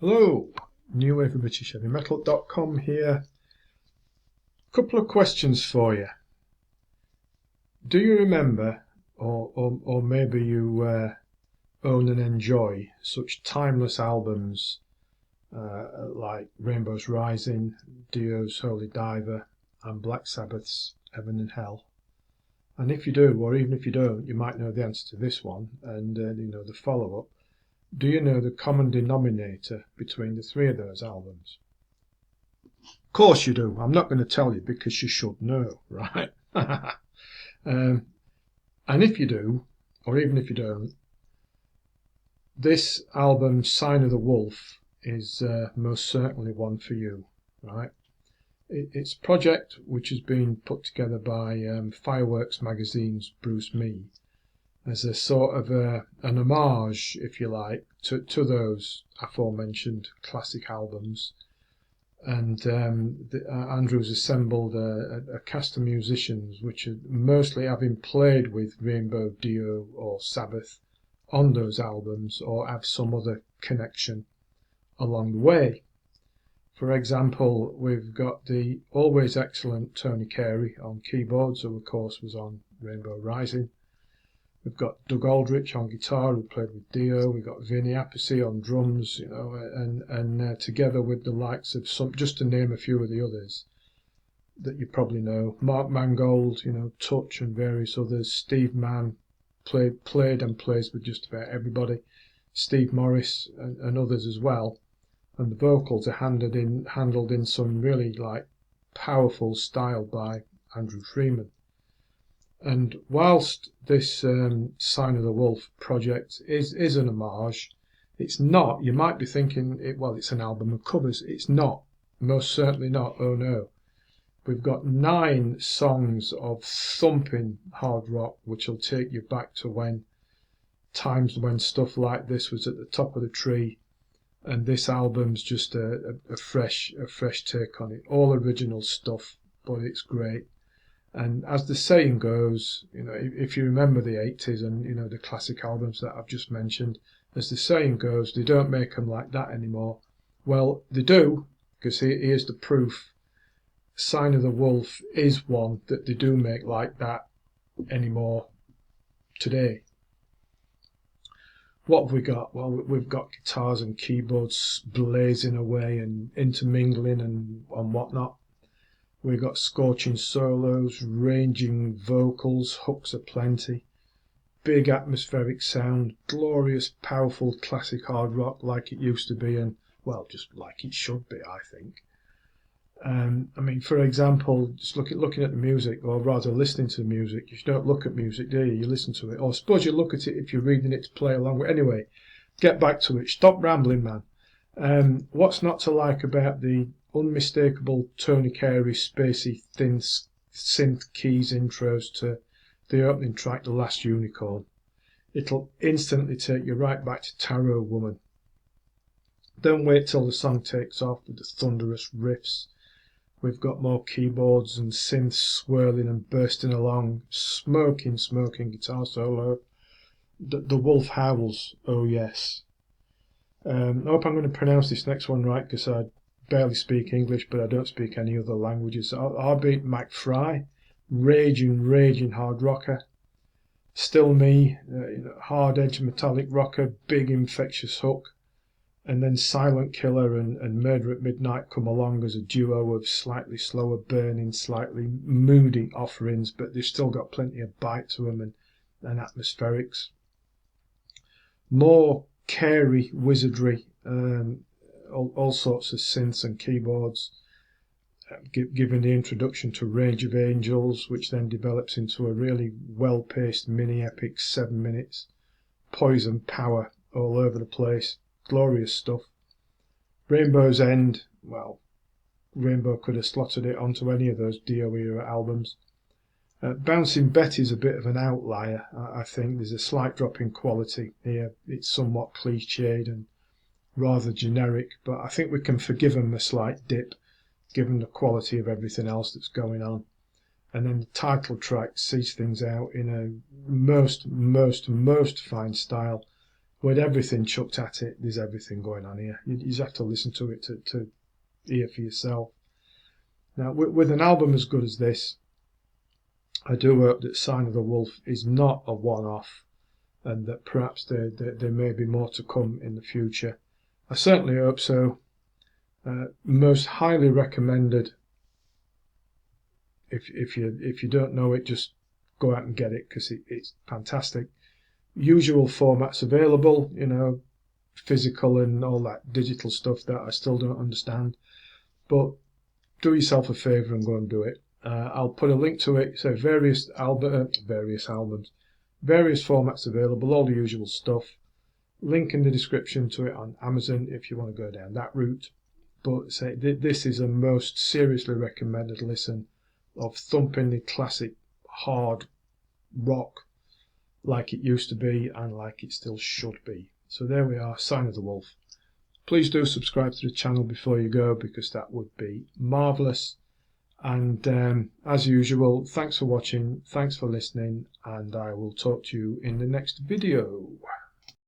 Hello, New Wave of British Heavy Metal.com here. Couple of questions for you. Do you remember, or maybe you own and enjoy such timeless albums like Rainbow's Rising, Dio's Holy Diver, and Black Sabbath's Heaven and Hell? And if you do, or even if you don't, you might know the answer to this one and the follow-up. Do you know the common denominator between the three of those albums? Of course you do. I'm not going to tell you because you should know, right? And if you do, or even if you don't, this album, Sign of the Wolf, is most certainly one for you, right? It's a project which has been put together by Fireworks Magazine's Bruce Mee as a sort of an homage, if you like, to those aforementioned classic albums. And Andrew's assembled a cast of musicians which are mostly having played with Rainbow, Dio or Sabbath on those albums or have some other connection along the way. For example, we've got the always excellent Tony Carey on keyboards, who of course was on Rainbow Rising. We've got Doug Aldrich on guitar, who played with Dio. We've got Vinny Appice on drums, and together with the likes of some, just to name a few of the others that you probably know, Mark Mangold, Touch and various others. Steve Mann played and plays with just about everybody. Steve Morris and others as well. And the vocals are handled in some really powerful style by Andrew Freeman. And whilst this Sign of the Wolf project is an homage, it's not. You might be thinking, it's an album of covers. It's not. Most certainly not. Oh no. We've got 9 songs of thumping hard rock, which will take you back to times when stuff like this was at the top of the tree. And this album's just a fresh take on it. All original stuff, but it's great. And as the saying goes, if you remember the 80s and, the classic albums that I've just mentioned, as the saying goes, they don't make them like that anymore. Well, they do, because here's the proof. Sign of the Wolf is one that they do make like that anymore today. What have we got? Well, we've got guitars and keyboards blazing away and intermingling and whatnot. We've got scorching solos, ranging vocals, hooks aplenty, big atmospheric sound, glorious, powerful classic hard rock like it used to be, and, just like it should be, I think. For example, just looking at the music, or rather listening to the music. You don't look at music, do you? You listen to it. Or suppose you look at it if you're reading it to play along with. Anyway, get back to it. Stop rambling, man. What's not to like about the unmistakable Tony Carey spacey thin synth keys intros to the opening track, The Last Unicorn? It'll instantly take you right back to Tarot Woman. Don't wait till the song takes off with the thunderous riffs. We've got more keyboards and synths swirling and bursting along, smoking guitar solo. The wolf howls, oh yes. I hope I'm going to pronounce this next one right, because I barely speak English, but I don't speak any other languages. Arbeit McFry, raging hard rocker. Still Me, hard edge metallic rocker, big infectious hook. And then Silent Killer and Murder at Midnight come along as a duo of slightly slower burning, slightly moody offerings, but they've still got plenty of bite to them and atmospherics. More Carey wizardry, all sorts of synths and keyboards, given the introduction to Rage of Angels, which then develops into a really well-paced mini-epic 7 minutes. Poison power all over the place. Glorious stuff. Rainbow's End, Rainbow could have slotted it onto any of those Dio era albums. Bouncing Betty's a bit of an outlier, I think. There's a slight drop in quality here. It's somewhat cliched and rather generic, but I think we can forgive them a slight dip, given the quality of everything else that's going on. And then the title track sees things out in a most fine style, with everything chucked at it. There's everything going on here. You just have to listen to it to hear for yourself. Now, with an album as good as this, I do hope that Sign of the Wolf is not a one-off, and that perhaps there may be more to come in the future. I certainly hope so. Most highly recommended. If you don't know it, just go out and get it, because it's fantastic. Usual formats available, physical and all that digital stuff that I still don't understand. But do yourself a favour and go and do it. I'll put a link to it. So various albums, various formats available, all the usual stuff. Link in the description to it on Amazon if you want to go down that route. But say this is a most seriously recommended listen of thumpingly classic hard rock, like it used to be and like it still should be. So there we are, Sign of the Wolf. Please do subscribe to the channel before you go, because that would be marvellous. And as usual, thanks for watching, thanks for listening, and I will talk to you in the next video.